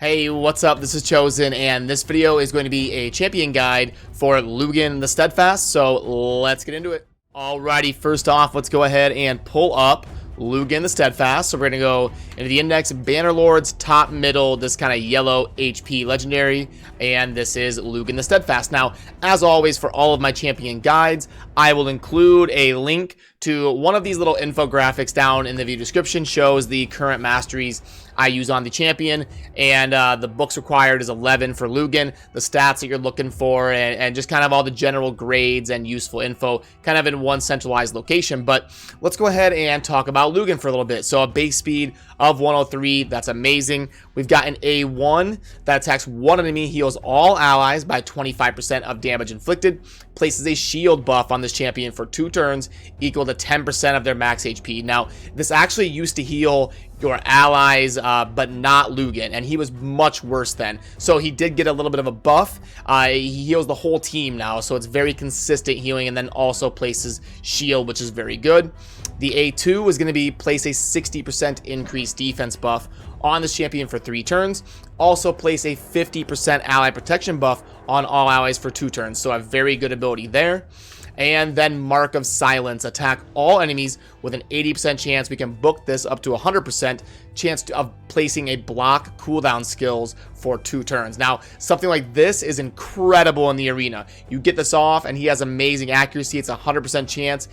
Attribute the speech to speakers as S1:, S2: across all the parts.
S1: Hey, what's up? This is Chosen, and this video is going to be a champion guide for Lugan the Steadfast, so let's get into it. Alrighty, first off, let's go ahead and pull up Lugan the Steadfast. So we're going to go into the index, Bannerlords, top, middle, this kind of yellow HP legendary, and this is Lugan the Steadfast. Now, as always, for all of my champion guides, I will include a link to one of these little infographics down in the video description. Shows the current masteries I use on the champion, and the books required is 11 for Lugan, the stats that you're looking for, and just kind of all the general grades and useful info kind of in one centralized location. But let's go ahead and talk about Lugan for a little bit. So a base speed of 103, that's amazing. We've got an A1 that attacks one enemy, heals all allies by 25% of damage inflicted, places a shield buff on this champion for 2 turns equal to 10% of their max HP. Now, this actually used to heal your allies, but not Lugan, and he was much worse then. So he did get a little bit of a buff. He heals the whole team now, so it's very consistent healing, and then also places shield, which is very good. The A2 is going to be place a 60% increased defense buff on this champion for 3 turns. Also place a 50% ally protection buff on all allies for 2 turns, so a very good ability there. And then Mark of Silence, attack all enemies with an 80% chance. We can book this up to 100% chance of placing a block cooldown skills for 2 turns. Now, something like this is incredible in the arena. You get this off and he has amazing accuracy. It's a 100% chance.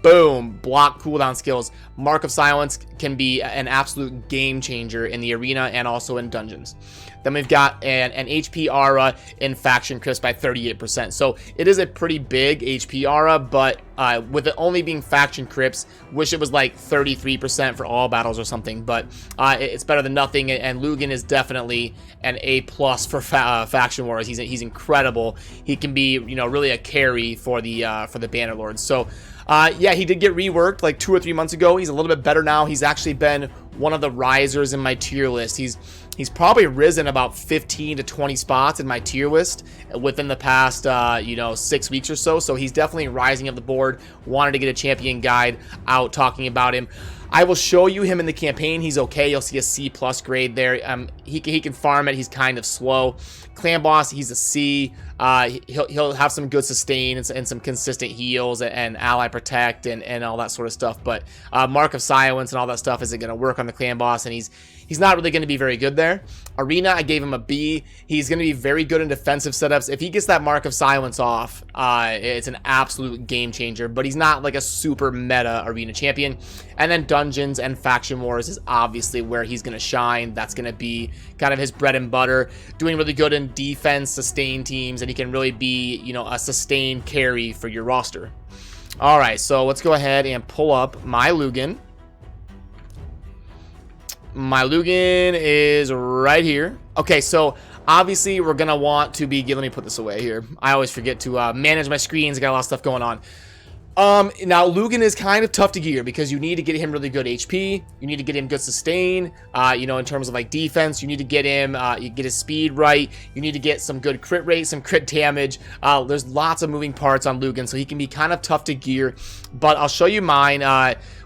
S1: Boom, block cooldown skills. Mark of Silence can be an absolute game changer in the arena and also in dungeons. Then we've got an HP aura in faction crisp by 38%. So it is a pretty big HP aura, but with it only being faction crisp, wish it was like 33% for all battles or something, but it's better than nothing. And Lugan is definitely an A+ for faction wars. He's incredible. He can be, you know, really a carry for the Bannerlords. So yeah, he did get reworked like 2 or 3 months ago. He's a little bit better now. He's actually been one of the risers in my tier list. He's probably risen about 15 to 20 spots in my tier list within the past, 6 weeks or so. So he's definitely rising up the board. Wanted to get a champion guide out talking about him. I will show you him in the campaign. He's okay. You'll see a C+ grade there. He can farm it. He's kind of slow. Clan boss, he's a C. He'll have some good sustain and some consistent heals and ally protect and all that sort of stuff. But Mark of Silence and all that stuff isn't going to work on the clan boss, and he's not really going to be very good there. Arena, I gave him a B. He's going to be very good in defensive setups. If he gets that Mark of Silence off, it's an absolute game changer, but he's not like a super meta arena champion. And then dungeons and faction wars is obviously where he's going to shine. That's going to be kind of his bread and butter, doing really good in defense, sustain teams, and he can really be, you know, a sustained carry for your roster. All right, so let's go ahead and pull up my Lugan. My Lugan is right here. Okay, so obviously we're gonna want to be, let me put this away here. I always forget to manage my screens. I got a lot of stuff going on. Now Lugan is kind of tough to gear because you need to get him really good HP. You need to get him good sustain, in terms of like defense. You need to get him, you get his speed right. You need to get some good crit rate, some crit damage. There's lots of moving parts on Lugan, so he can be kind of tough to gear, but I'll show you mine.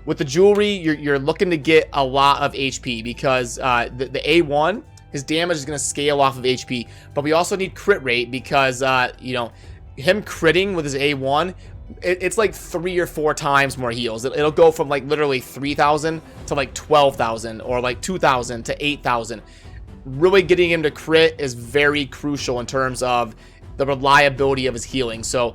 S1: With the jewelry, you're looking to get a lot of HP because the A1, his damage is going to scale off of HP, but we also need crit rate because, him critting with his A1, it's like 3 or 4 times more heals. It'll go from like literally 3,000 to like 12,000 or like 2,000 to 8,000. Really getting him to crit is very crucial in terms of the reliability of his healing. So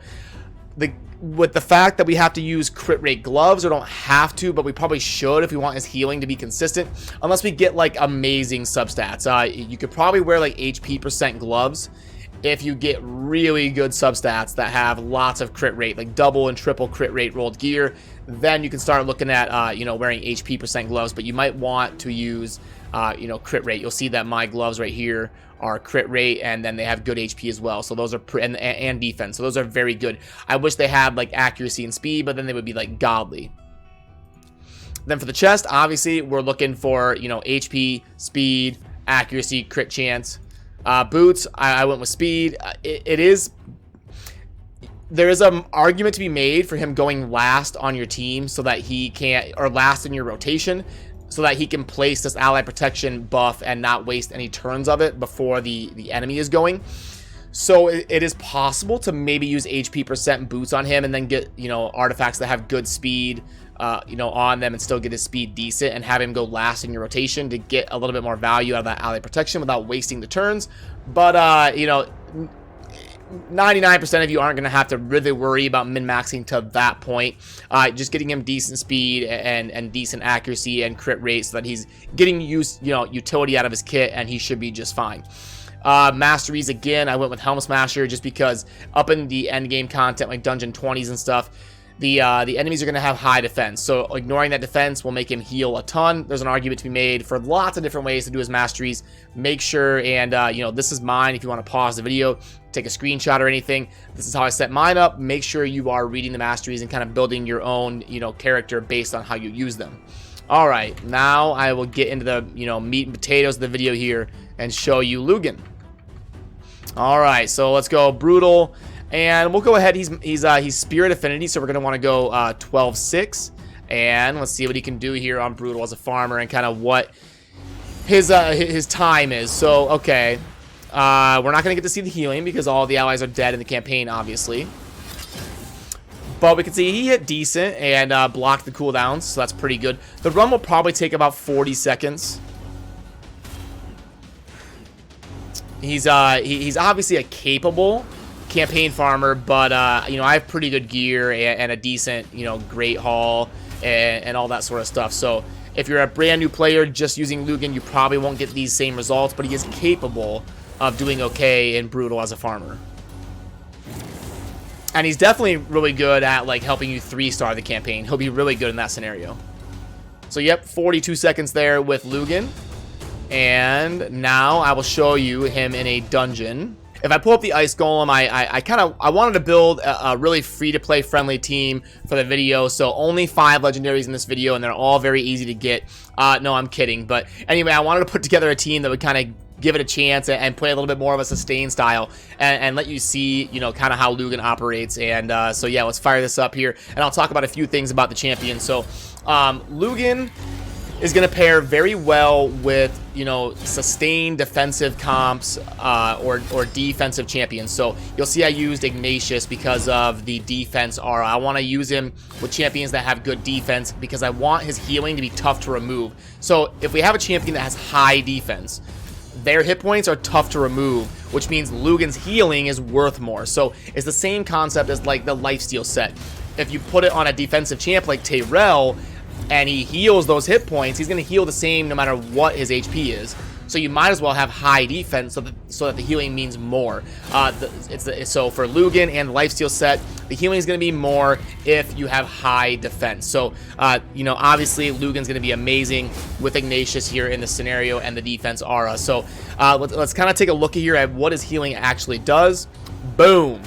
S1: with the fact that we have to use crit rate gloves, or don't have to, but we probably should if we want his healing to be consistent, unless we get like amazing substats. You could probably wear like HP % gloves if you get really good substats that have lots of crit rate, like double and triple crit rate rolled gear. Then you can start looking at wearing HP % gloves, but you might want to use crit rate. You'll see that my gloves right here are crit rate, and then they have good HP as well. So those are and defense. So those are very good. I wish they had like accuracy and speed, but then they would be like godly. Then for the chest, obviously we're looking for HP, speed, accuracy, crit chance. Boots, I went with speed. There is an argument to be made for him going last on your team so that he can't, or last in your rotation. so that he can place this ally protection buff and not waste any turns of it before the enemy is going. So it is possible to maybe use HP percent boots on him and then get, you know, artifacts that have good speed, you know, on them and still get his speed decent and have him go last in your rotation to get a little bit more value out of that ally protection without wasting the turns. But, you know, 99% of you aren't going to have to really worry about min-maxing to that point. Just getting him decent speed and decent accuracy and crit rate so that he's getting utility out of his kit, and he should be just fine. Masteries, again, I went with Helm Smasher just because up in the end game content like dungeon 20s and stuff, the enemies are going to have high defense, so ignoring that defense will make him heal a ton. There's an argument to be made for lots of different ways to do his masteries. Make sure, and you know, this is mine. If you want to pause the video, take a screenshot or anything, this is how I set mine up. Make sure you are reading the masteries and kind of building your own, you know, character based on how you use them. All right, now I will get into the, you know, meat and potatoes of the video here and show you Lugan. All right, so let's go brutal, and we'll go ahead. He's Spirit Affinity, so we're gonna want to go 12-6, and let's see what he can do here on brutal as a farmer and kind of what his time is. So okay, we're not gonna get to see the healing because all the allies are dead in the campaign, obviously. But we can see he hit decent and blocked the cooldowns, so that's pretty good. The run will probably take about 40 seconds. He's obviously a capable campaign farmer, but you know, I have pretty good gear and a decent, you know, great haul and all that sort of stuff. So if you're a brand new player just using Lugan, you probably won't get these same results, but he is capable of doing okay in brutal as a farmer. And he's definitely really good at like helping you 3-star the campaign. He'll be really good in that scenario. So yep, 42 seconds there with Lugan. And now I will show you him in a dungeon. If I pull up the Ice Golem, I wanted to build a really free-to-play friendly team for the video, so only 5 legendaries in this video, and they're all very easy to get. No, I'm kidding, but anyway, I wanted to put together a team that would kind of give it a chance and play a little bit more of a sustain style and let you see, you know, kind of how Lugan operates. And so yeah, let's fire this up here, and I'll talk about a few things about the champion. So Lugan is going to pair very well with, you know, sustained defensive comps or defensive champions. So you'll see I used Ignatius because of the defense aura. I want to use him with champions that have good defense because I want his healing to be tough to remove. So if we have a champion that has high defense, their hit points are tough to remove, which means Lugan's healing is worth more. So it's the same concept as like the lifesteal set. If you put it on a defensive champ like Tyrell, and he heals those hit points, he's going to heal the same no matter what his HP is. So you might as well have high defense so that the healing means more. So for Lugan and the lifesteal set, the healing is going to be more if you have high defense. So, you know, obviously Lugan's going to be amazing with Ignatius here in the scenario and the defense aura. So let's kind of take a look here at what his healing actually does. Boom.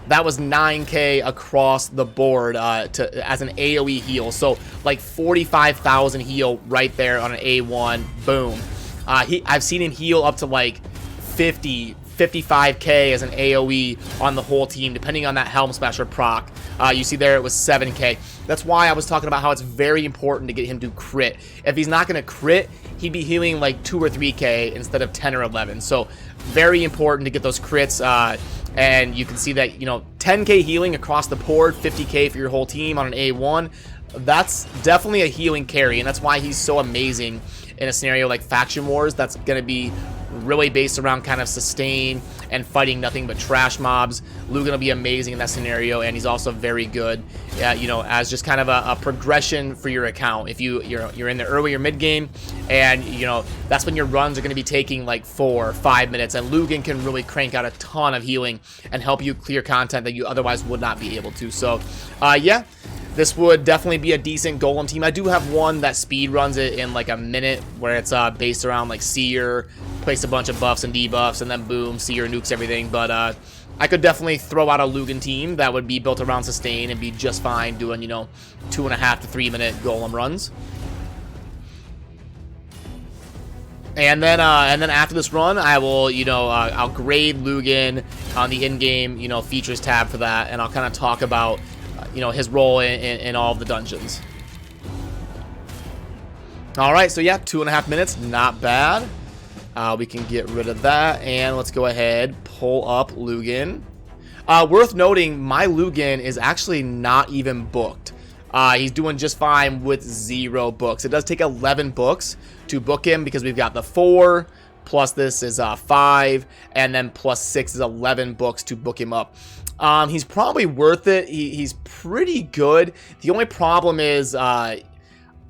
S1: That was 9k across the board as an AoE heal. So like 45,000 heal right there on an A1. Boom. I've seen him heal up to like 55k as an AoE on the whole team, depending on that Helm Smasher proc. You see there it was 7k. That's why I was talking about how it's very important to get him to crit. If he's not going to crit, he'd be healing like 2 or 3k instead of 10 or 11. So very important to get those crits. And you can see that, you know, 10k healing across the board, 50k for your whole team on an A1. That's definitely a healing carry, and that's why he's so amazing in a scenario like Faction Wars. That's going to be really based around kind of sustain and fighting nothing but trash mobs. Lugan will be amazing in that scenario, and he's also very good, you know, as just kind of a progression for your account. If you're in the early or mid game, and you know that's when your runs are going to be taking like 4 or 5 minutes, and Lugan can really crank out a ton of healing and help you clear content that you otherwise would not be able to. So, yeah. This would definitely be a decent golem team. I do have one that speed runs it in like a minute, where it's based around like Seer, place a bunch of buffs and debuffs, and then boom, Seer nukes everything. But I could definitely throw out a Lugan team that would be built around sustain and be just fine doing, you know, 2.5 to 3 minute golem runs. And then after this run, I will, you know, I'll grade Lugan on the in-game, you know, features tab for that, and I'll kind of talk about, you know, his role in all of the dungeons. All right, so yeah, 2.5 minutes, not bad. We can get rid of that, and let's go ahead, pull up Lugan. Worth noting, my Lugan is actually not even booked. He's doing just fine with 0 books. It does take 11 books to book him because we've got the 4, plus this is 5, and then plus 6 is 11 books to book him up. He's probably worth it. He's pretty good. The only problem is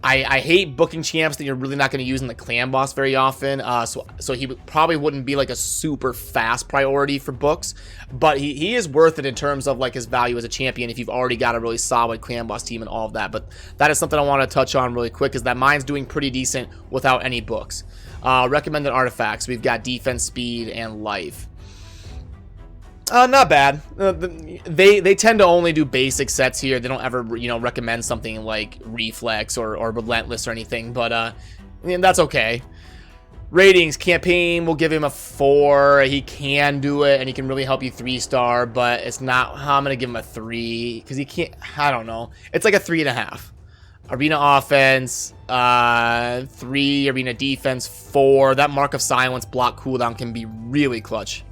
S1: I hate booking champs that you're really not going to use in the clan boss very often. So he probably wouldn't be like a super fast priority for books, but he is worth it in terms of like his value as a champion if you've already got a really solid clan boss team and all of that. But that is something I want to touch on really quick, is that mine's doing pretty decent without any books. Recommended artifacts, we've got defense, speed, and life. Not bad. They tend to only do basic sets here. They don't ever, you know, recommend something like reflex or relentless or anything, but I mean, that's okay. Ratings, campaign, we'll give him a 4. He can do it and he can really help you 3-star, but it's not how I'm gonna give him a 3 because he can't. I don't know. It's like a 3.5. Arena offense, 3. Arena defense, 4. That mark of silence block cooldown can be really clutch.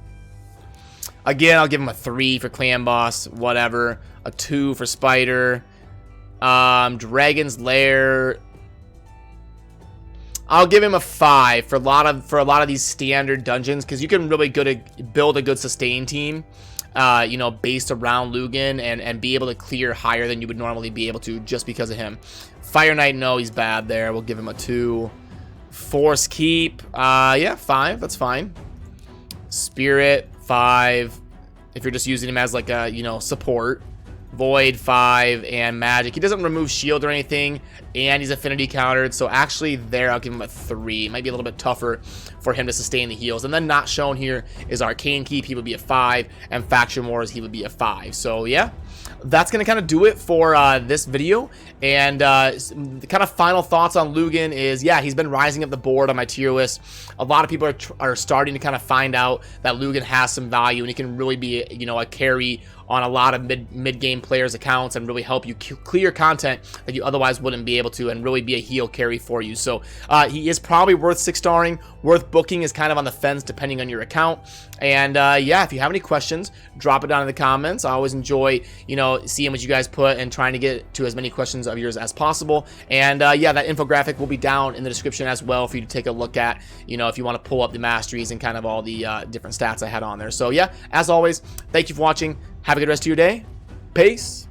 S1: Again, I'll give him a 3 for clan boss, whatever. A 2 for spider. Dragon's Lair, I'll give him a 5 for a lot of these standard dungeons, because you can really build a good sustain team, you know, based around Lugan, and be able to clear higher than you would normally be able to just because of him. Fire Knight, no, he's bad there. We'll give him a 2. Force Keep, yeah, 5. That's fine. Spirit, 5. If you're just using him as like a, you know, support. Void, 5. And magic, he doesn't remove shield or anything, and he's affinity countered, so actually there I'll give him a 3. Might be a little bit tougher for him to sustain the heals. And then not shown here is Arcane Keep, he would be a 5, and Faction Wars, he would be a 5. So yeah, that's gonna kind of do it for this video. And the kind of final thoughts on Lugan is, yeah, he's been rising up the board on my tier list. A lot of people are starting to kind of find out that Lugan has some value, and he can really be, you know, a carry on a lot of mid-game players' accounts, and really help you clear content that you otherwise wouldn't be able to, and really be a heal carry for you. So he is probably worth 6-starring. Worth booking is kind of on the fence depending on your account. And yeah, if you have any questions, drop it down in the comments. I always enjoy, you know, seeing what you guys put and trying to get to as many questions of yours as possible. And yeah, that infographic will be down in the description as well for you to take a look at, you know, if you want to pull up the masteries and kind of all the different stats I had on there. So yeah, as always, thank you for watching. Have a good rest of your day. Peace.